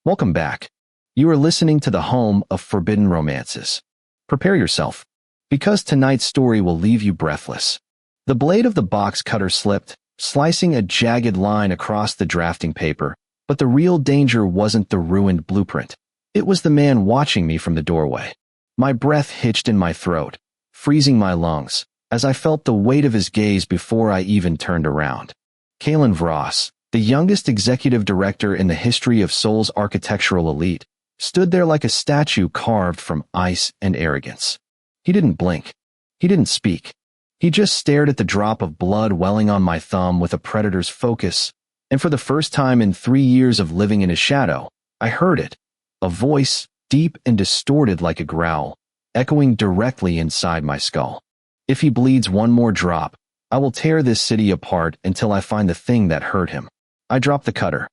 Welcome back. You are listening to the home of forbidden romances. Prepare yourself, because tonight's story will leave you breathless. The blade of the box cutter slipped, slicing a jagged line across the drafting paper, but the real danger wasn't the ruined blueprint. It was the man watching me from the doorway. My breath hitched in my throat, freezing my lungs, as I felt the weight of his gaze before I even turned around. Kalen Vross, the youngest executive director in the history of Seoul's architectural elite, stood there like a statue carved from ice and arrogance. He didn't blink. He didn't speak. He just stared at the drop of blood welling on my thumb with a predator's focus, and for the first time in 3 years of living in his shadow, I heard it. A voice, deep and distorted like a growl, echoing directly inside my skull. If he bleeds one more drop, I will tear this city apart until I find the thing that hurt him. I dropped the cutter.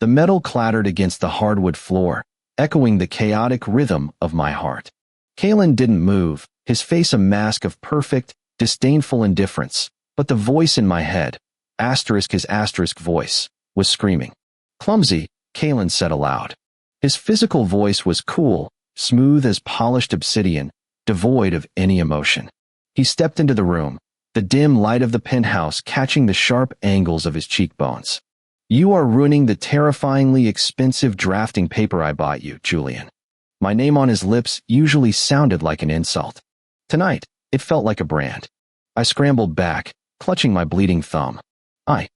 The metal clattered against the hardwood floor, echoing the chaotic rhythm of my heart. Kalen didn't move, his face a mask of perfect, disdainful indifference, but the voice in my head, his asterisk voice, was screaming. Clumsy, Kalen said aloud. His physical voice was cool, smooth as polished obsidian, devoid of any emotion. He stepped into the room, the dim light of the penthouse catching the sharp angles of his cheekbones. You are ruining the terrifyingly expensive drafting paper I bought you, Julian. My name on his lips usually sounded like an insult. Tonight, it felt like a brand. I scrambled back, clutching my bleeding thumb. I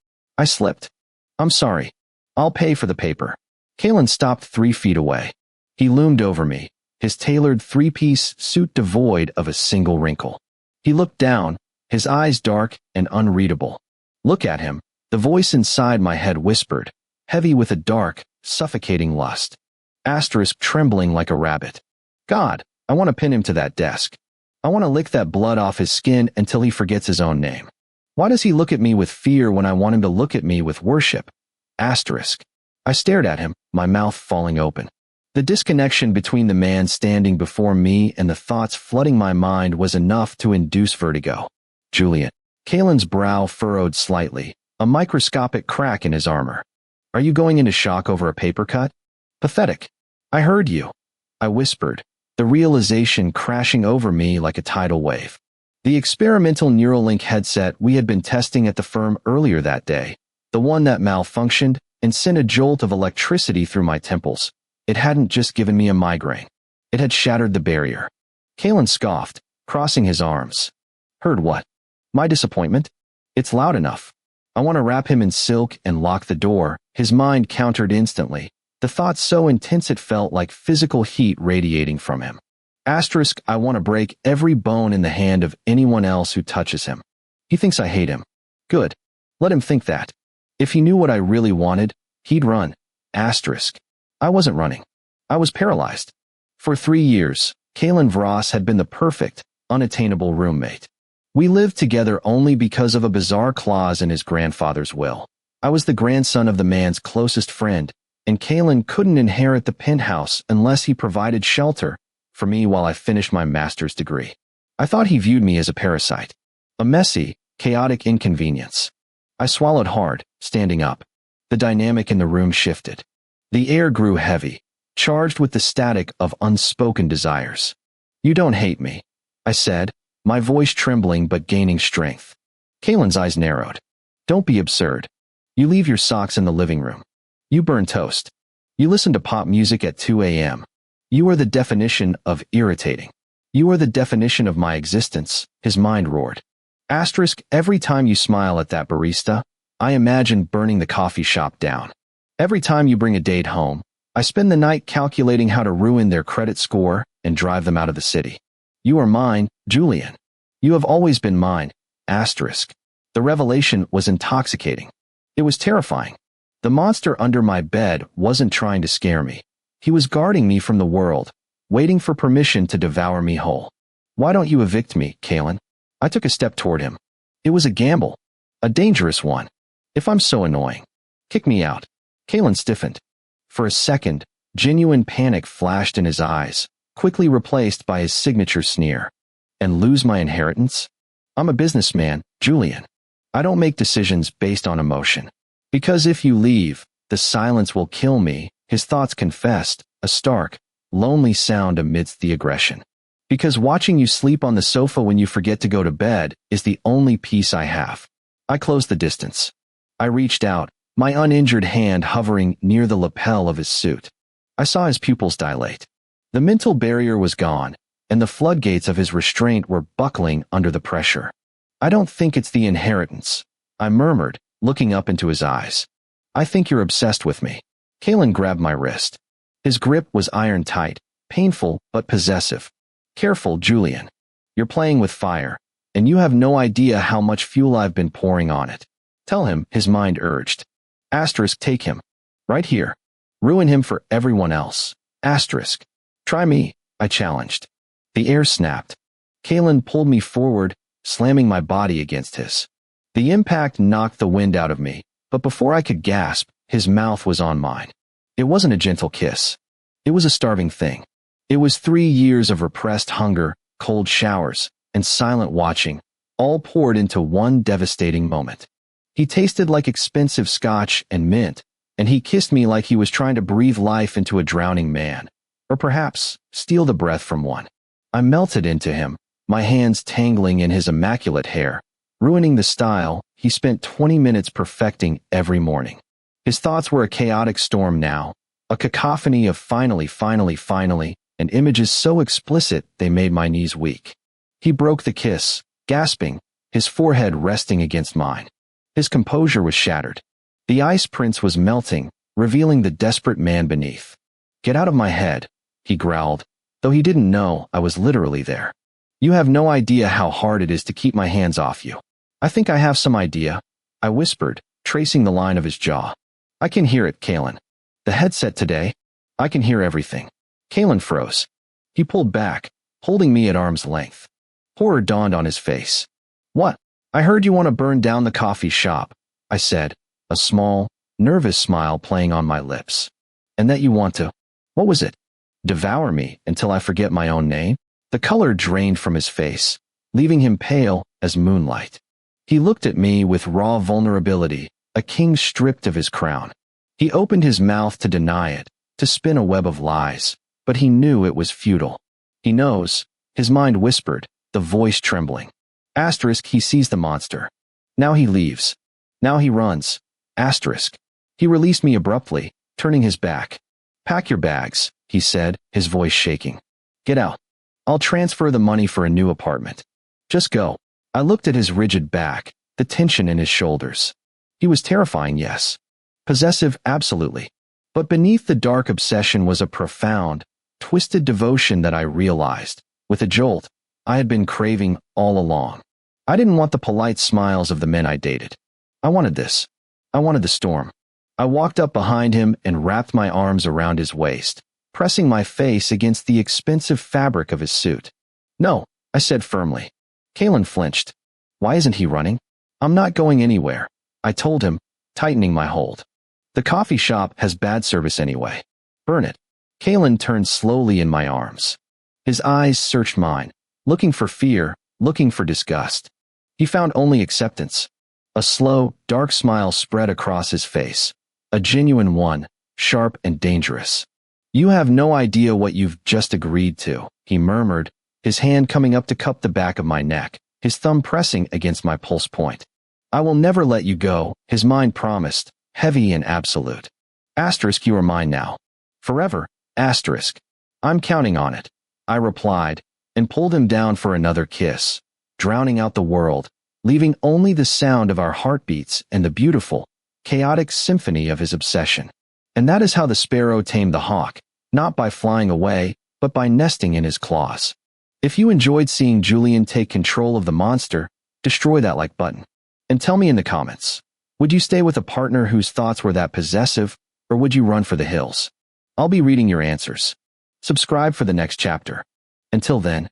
slipped. I'm sorry. I'll pay for the paper. Kalen stopped 3 feet away. He loomed over me, his tailored 3-piece suit devoid of a single wrinkle. He looked down, his eyes dark and unreadable. Look at him, the voice inside my head whispered, heavy with a dark, suffocating lust. Asterisk trembling like a rabbit. God, I want to pin him to that desk. I want to lick that blood off his skin until he forgets his own name. Why does he look at me with fear when I want him to look at me with worship? Asterisk. I stared at him, my mouth falling open. The disconnection between the man standing before me and the thoughts flooding my mind was enough to induce vertigo. Julian. Kalen's brow furrowed slightly, a microscopic crack in his armor. Are you going into shock over a paper cut? Pathetic. I heard you. I whispered, the realization crashing over me like a tidal wave. The experimental Neuralink headset we had been testing at the firm earlier that day, the one that malfunctioned and sent a jolt of electricity through my temples. It hadn't just given me a migraine. It had shattered the barrier. Kalen scoffed, crossing his arms. Heard what? My disappointment? It's loud enough. I want to wrap him in silk and lock the door. His mind countered instantly, the thought so intense it felt like physical heat radiating from him. Asterisk, I want to break every bone in the hand of anyone else who touches him. He thinks I hate him. Good. Let him think that. If he knew what I really wanted, he'd run. Asterisk. I wasn't running. I was paralyzed. For 3 years, Kalen Vross had been the perfect, unattainable roommate. We lived together only because of a bizarre clause in his grandfather's will. I was the grandson of the man's closest friend, and Kalen couldn't inherit the penthouse unless he provided shelter for me while I finished my master's degree. I thought he viewed me as a parasite, a messy, chaotic inconvenience. I swallowed hard, standing up. The dynamic in the room shifted. The air grew heavy, charged with the static of unspoken desires. You don't hate me, I said, my voice trembling but gaining strength. Kalen's eyes narrowed. Don't be absurd. You leave your socks in the living room. You burn toast. You listen to pop music at 2 a.m. You are the definition of irritating. You are the definition of my existence, his mind roared. Asterisk, every time you smile at that barista, I imagine burning the coffee shop down. Every time you bring a date home, I spend the night calculating how to ruin their credit score and drive them out of the city. You are mine, Julian. You have always been mine, asterisk. The revelation was intoxicating. It was terrifying. The monster under my bed wasn't trying to scare me. He was guarding me from the world, waiting for permission to devour me whole. Why don't you evict me, Kalen? I took a step toward him. It was a gamble. A dangerous one. If I'm so annoying, kick me out. Kalen stiffened. For a second, genuine panic flashed in his eyes, quickly replaced by his signature sneer. And lose my inheritance? I'm a businessman, Julian. I don't make decisions based on emotion. Because if you leave, the silence will kill me, his thoughts confessed, a stark, lonely sound amidst the aggression. Because watching you sleep on the sofa when you forget to go to bed is the only peace I have. I closed the distance. I reached out, my uninjured hand hovering near the lapel of his suit. I saw his pupils dilate. The mental barrier was gone, and the floodgates of his restraint were buckling under the pressure. I don't think it's the inheritance, I murmured, looking up into his eyes. I think you're obsessed with me. Kalen grabbed my wrist. His grip was iron tight, painful but possessive. Careful, Julian. You're playing with fire, and you have no idea how much fuel I've been pouring on it. Tell him, his mind urged. Asterisk, take him. Right here. Ruin him for everyone else. Asterisk. Try me, I challenged. The air snapped. Kalen pulled me forward, slamming my body against his. The impact knocked the wind out of me, but before I could gasp, his mouth was on mine. It wasn't a gentle kiss. It was a starving thing. It was 3 years of repressed hunger, cold showers, and silent watching, all poured into one devastating moment. He tasted like expensive scotch and mint, and he kissed me like he was trying to breathe life into a drowning man, or perhaps steal the breath from one. I melted into him, my hands tangling in his immaculate hair, ruining the style he spent 20 minutes perfecting every morning. His thoughts were a chaotic storm now, a cacophony of finally, and images so explicit they made my knees weak. He broke the kiss, gasping, his forehead resting against mine. His composure was shattered. The ice prince was melting, revealing the desperate man beneath. Get out of my head, he growled, though he didn't know I was literally there. You have no idea how hard it is to keep my hands off you. I think I have some idea, I whispered, tracing the line of his jaw. I can hear it, Kalen. The headset today. I can hear everything. Kalen froze. He pulled back, holding me at arm's length. Horror dawned on his face. What? I heard you want to burn down the coffee shop, I said, a small, nervous smile playing on my lips. And that you want to, what was it? Devour me until I forget my own name? The color drained from his face, leaving him pale as moonlight. He looked at me with raw vulnerability, a king stripped of his crown. He opened his mouth to deny it, to spin a web of lies, but he knew it was futile. He knows, his mind whispered, the voice trembling. Asterisk, he sees the monster. Now he leaves. Now he runs. Asterisk. He released me abruptly, turning his back. Pack your bags, he said, his voice shaking. Get out. I'll transfer the money for a new apartment. Just go. I looked at his rigid back, the tension in his shoulders. He was terrifying, yes. Possessive, absolutely. But beneath the dark obsession was a profound, twisted devotion that I realized, with a jolt, I had been craving all along. I didn't want the polite smiles of the men I dated. I wanted this. I wanted the storm. I walked up behind him and wrapped my arms around his waist, pressing my face against the expensive fabric of his suit. No, I said firmly. Kalen flinched. Why isn't he running? I'm not going anywhere, I told him, tightening my hold. The coffee shop has bad service anyway. Burn it. Kalen turned slowly in my arms. His eyes searched mine, looking for fear, looking for disgust. He found only acceptance. A slow, dark smile spread across his face. A genuine one, sharp and dangerous. You have no idea what you've just agreed to, he murmured, his hand coming up to cup the back of my neck, his thumb pressing against my pulse point. I will never let you go, his mind promised, heavy and absolute. Asterisk, you are mine now. Forever, asterisk. I'm counting on it, I replied, and pulled him down for another kiss, drowning out the world, leaving only the sound of our heartbeats and the beautiful, chaotic symphony of his obsession. And that is how the sparrow tamed the hawk, not by flying away, but by nesting in his claws. If you enjoyed seeing Julian take control of the monster, destroy that like button. And tell me in the comments, would you stay with a partner whose thoughts were that possessive, or would you run for the hills? I'll be reading your answers. Subscribe for the next chapter. Until then,